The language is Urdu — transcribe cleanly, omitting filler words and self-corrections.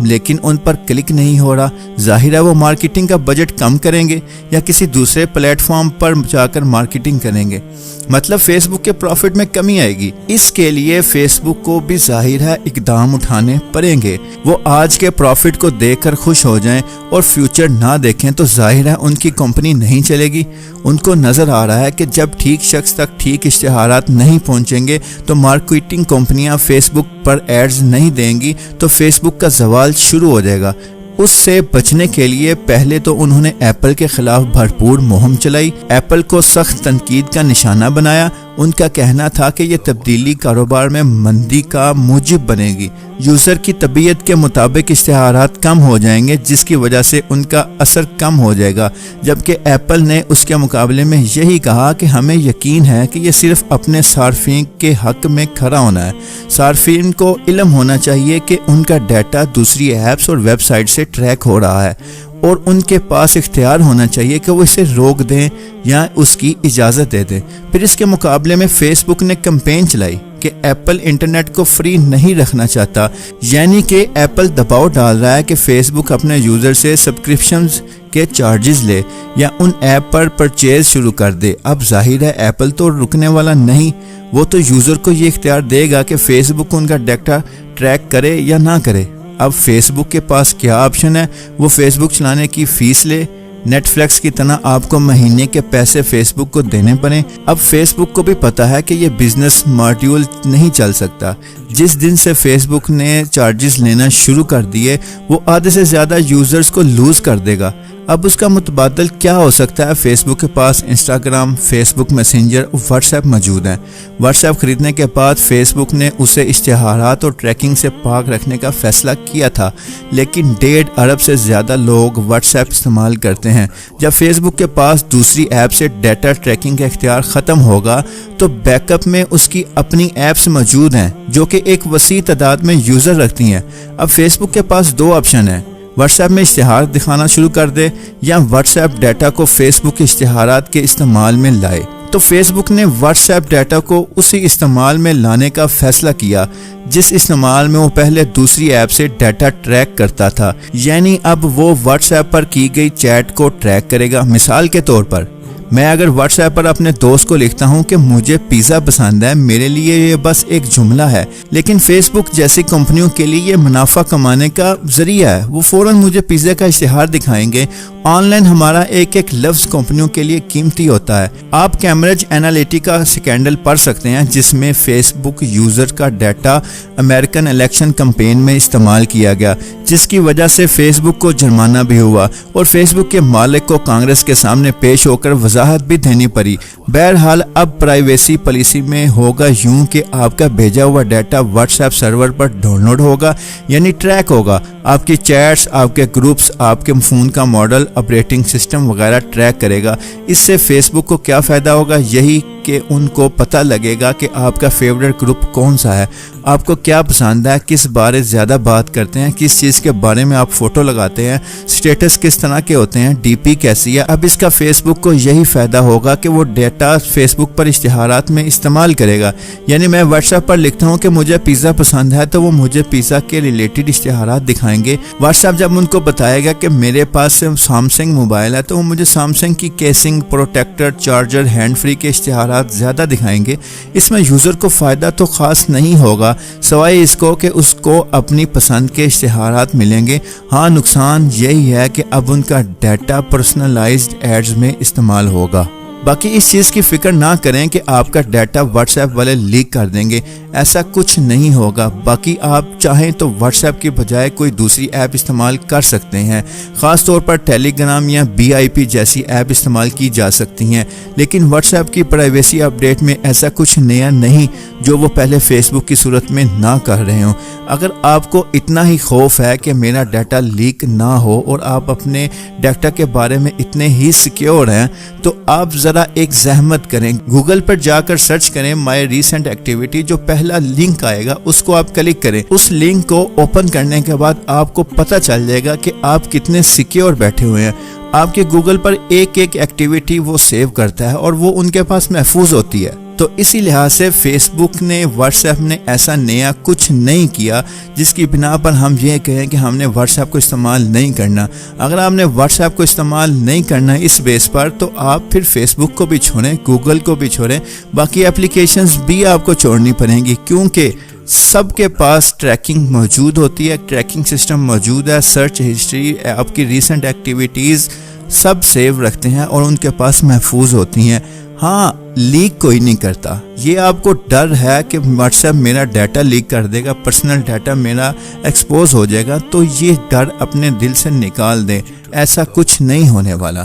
لیکن ان پر کلک نہیں ہو رہا، ظاہر ہے وہ مارکیٹنگ کا بجٹ کم کریں گے یا کسی دوسرے پلیٹ فارم پر جا کر مارکیٹنگ کریں گے، مطلب فیس بک کے پروفٹ میں کمی آئے گی۔ اس کے لیے فیس بک کو بھی ظاہر ہے اقدام اٹھانے پڑیں گے۔ وہ آج کے پروفٹ کو دیکھ کر خوش ہو جائیں اور فیوچر نہ دیکھیں تو ظاہر ہے ان کی کمپنی نہیں چلے گی۔ ان کو نظر آ رہا ہے کہ جب ٹھیک شخص تک ٹھیک اشتہارات نہیں پہنچیں گے تو مارکیٹنگ کمپنیاں فیس بک پر ایڈز نہیں دیں گی تو فیس بک کا زوال شروع ہو جائے گا۔ اس سے بچنے کے لیے پہلے تو انہوں نے ایپل کے خلاف بھرپور مہم چلائی، ایپل کو سخت تنقید کا نشانہ بنایا۔ ان کا کہنا تھا کہ یہ تبدیلی کاروبار میں مندی کا موجب بنے گی، یوزر کی طبیعت کے مطابق اشتہارات کم ہو جائیں گے جس کی وجہ سے ان کا اثر کم ہو جائے گا، جبکہ ایپل نے اس کے مقابلے میں یہی کہا کہ ہمیں یقین ہے کہ یہ صرف اپنے صارفین کے حق میں کھڑا ہونا ہے۔ صارفین کو علم ہونا چاہیے کہ ان کا ڈیٹا دوسری ایپس اور ویب سائٹ سے ٹریک ہو رہا ہے اور ان کے پاس اختیار ہونا چاہیے کہ وہ اسے روک دیں یا اس کی اجازت دے دیں۔ پھر اس کے مقابلے میں فیس بک نے کمپین چلائی کہ ایپل انٹرنیٹ کو فری نہیں رکھنا چاہتا، یعنی کہ ایپل دباؤ ڈال رہا ہے کہ فیس بک اپنے یوزر سے سبسکرپشنز کے چارجز لے یا ان ایپ پر پرچیز شروع کر دے۔ اب ظاہر ہے ایپل تو رکنے والا نہیں، وہ تو یوزر کو یہ اختیار دے گا کہ فیس بک ان کا ڈیٹا ٹریک کرے یا نہ کرے۔ اب فیس بک کے پاس کیا آپشن ہے؟ وہ فیس بک چلانے کی فیس لے، نیٹ فلیکس کی طرح آپ کو مہینے کے پیسے فیس بک کو دینے پڑیں۔ اب فیس بک کو بھی پتا ہے کہ یہ بزنس ماڈیول نہیں چل سکتا۔ جس دن سے فیس بک نے چارجز لینا شروع کر دیے وہ آدھے سے زیادہ یوزرز کو لوز کر دے گا۔ اب اس کا متبادل کیا ہو سکتا ہے؟ فیس بک کے پاس انسٹاگرام، فیس بک میسنجر اور واٹس ایپ موجود ہیں۔ واٹس ایپ خریدنے کے بعد فیس بک نے اسے اشتہارات اور ٹریکنگ سے پاک رکھنے کا فیصلہ کیا تھا، لیکن 1.5 ارب سے زیادہ لوگ واٹس ایپ استعمال کرتے ہیں۔ جب فیس بک کے پاس دوسری ایپ سے ڈیٹا ٹریکنگ کا اختیار ختم ہوگا تو بیک اپ میں اس کی اپنی ایپس موجود ہیں جو کہ ایک وسیع تعداد میں یوزر رکھتی ہیں۔ اب فیس بک کے پاس 2 آپشن ہیں، واٹس ایپ میں اشتہار دکھانا شروع کر دے یا واٹس ایپ ڈیٹا کو فیس بک کے اشتہارات کے استعمال میں لائے۔ تو فیس بک نے واٹس ایپ ڈیٹا کو اسی استعمال میں لانے کا فیصلہ کیا جس استعمال میں وہ پہلے دوسری ایپ سے ڈیٹا ٹریک کرتا تھا، یعنی اب وہ واٹس ایپ پر کی گئی چیٹ کو ٹریک کرے گا۔ مثال کے طور پر میں اگر واٹس ایپ پر اپنے دوست کو لکھتا ہوں کہ مجھے پیزا پسند ہے، میرے لیے یہ بس ایک جملہ ہے، لیکن فیس بک جیسی کمپنیوں کے لیے یہ منافع کمانے کا ذریعہ ہے۔ وہ فوراً مجھے پیزا کا اشتہار دکھائیں گے۔ آن لائن ہمارا ایک ایک لفظ کمپنیوں کے لیے قیمتی ہوتا ہے۔ آپ کیمبرج انالیٹیکا سکینڈل پڑھ سکتے ہیں جس میں فیس بک یوزر کا ڈیٹا امریکن الیکشن کمپین میں استعمال کیا گیا، جس کی وجہ سے فیس بک کو جرمانہ بھی ہوا اور فیس بک کے مالک کو کانگریس کے سامنے پیش ہو کر وضاحت بھی دینی پڑی۔ بہرحال اب پرائیویسی پالیسی میں ہوگا یوں کہ آپ کا بھیجا ہوا ڈیٹا واٹس ایپ سرور پر ڈاؤن لوڈ ہوگا، یعنی ٹریک ہوگا۔ آپ کی چیٹس، آپ کے گروپس، آپ کے فون کا ماڈل، آپریٹنگ سسٹم وغیرہ ٹریک کرے گا۔ اس سے فیس بک کو کیا فائدہ ہوگا؟ یہی کہ ان کو پتہ لگے گا کہ آپ کا فیوریٹ گروپ کون سا ہے، آپ کو کیا پسند ہے، کس بارے زیادہ بات کرتے ہیں، کس چیز کے بارے میں آپ فوٹو لگاتے ہیں، سٹیٹس کس طرح کے ہوتے ہیں، ڈی پی کیسی ہے۔ اب اس کا فیس بک کو یہی فائدہ ہوگا کہ وہ ڈیٹا فیس بک پر اشتہارات میں استعمال کرے گا، یعنی میں واٹس ایپ پر لکھتا ہوں کہ مجھے پیزا پسند ہے تو وہ مجھے پیزا کے ریلیٹڈ اشتہارات دکھائیں گے۔ واٹس ایپ جب ان کو بتائے گا کہ میرے پاس سے سامسنگ موبائل ہے تو وہ مجھے سامسنگ کی casing, protector, charger, hand free کے اشتہارات زیادہ دکھائیں گے۔ اس میں یوزر کو فائدہ تو خاص نہیں ہوگا سوائے اس کو کہ اس کو اپنی پسند کے اشتہارات ملیں گے۔ ہاں، نقصان یہی ہے کہ اب ان کا ڈیٹا پرسنلائزڈ ایڈز میں استعمال ہوگا۔ باقی اس چیز کی فکر نہ کریں کہ آپ کا ڈیٹا واٹس ایپ والے لیک کر دیں گے، ایسا کچھ نہیں ہوگا۔ باقی آپ چاہیں تو واٹس ایپ کی بجائے کوئی دوسری ایپ استعمال کر سکتے ہیں، خاص طور پر ٹیلی گرام یا BIP جیسی ایپ استعمال کی جا سکتی ہیں، لیکن واٹس ایپ کی پرائیویسی اپڈیٹ میں ایسا کچھ نیا نہیں جو وہ پہلے فیس بک کی صورت میں نہ کر رہے ہوں۔ اگر آپ کو اتنا ہی خوف ہے کہ میرا ڈیٹا لیک نہ ہو اور آپ اپنے ڈیٹا کے بارے میں اتنے ہی سیکیور ہیں تو آپ ذرا ایک زحمت کریں، گوگل پر جا کر سرچ کریں مائی ریسنٹ ایکٹیویٹی، جو پہلا لنک آئے گا اس کو آپ کلک کریں۔ اس لنک کو اوپن کرنے کے بعد آپ کو پتہ چل جائے گا کہ آپ کتنے سیکیور بیٹھے ہوئے ہیں۔ آپ کے گوگل پر ایک ایک ایکٹیویٹی وہ سیو کرتا ہے اور وہ ان کے پاس محفوظ ہوتی ہے۔ تو اسی لحاظ سے فیس بک نے واٹس ایپ نے ایسا نیا کچھ نہیں کیا جس کی بنا پر ہم یہ کہیں کہ ہم نے واٹس ایپ کو استعمال نہیں کرنا۔ اگر آپ نے واٹس ایپ کو استعمال نہیں کرنا اس بیس پر تو آپ پھر فیس بک کو بھی چھوڑیں، گوگل کو بھی چھوڑیں، باقی اپلیکیشنز بھی آپ کو چھوڑنی پڑیں گی، کیونکہ سب کے پاس ٹریکنگ موجود ہوتی ہے، ٹریکنگ سسٹم موجود ہے، سرچ ہسٹری، آپ کی ریسنٹ ایکٹیویٹیز سب سیو رکھتے ہیں اور ان کے پاس محفوظ ہوتی ہیں۔ ہاں، لیک کوئی نہیں کرتا۔ یہ آپ کو ڈر ہے کہ واٹس ایپ میرا ڈیٹا لیک کر دے گا، پرسنل ڈیٹا میرا ایکسپوز ہو جائے گا، تو یہ ڈر اپنے دل سے نکال دیں، ایسا کچھ نہیں ہونے والا۔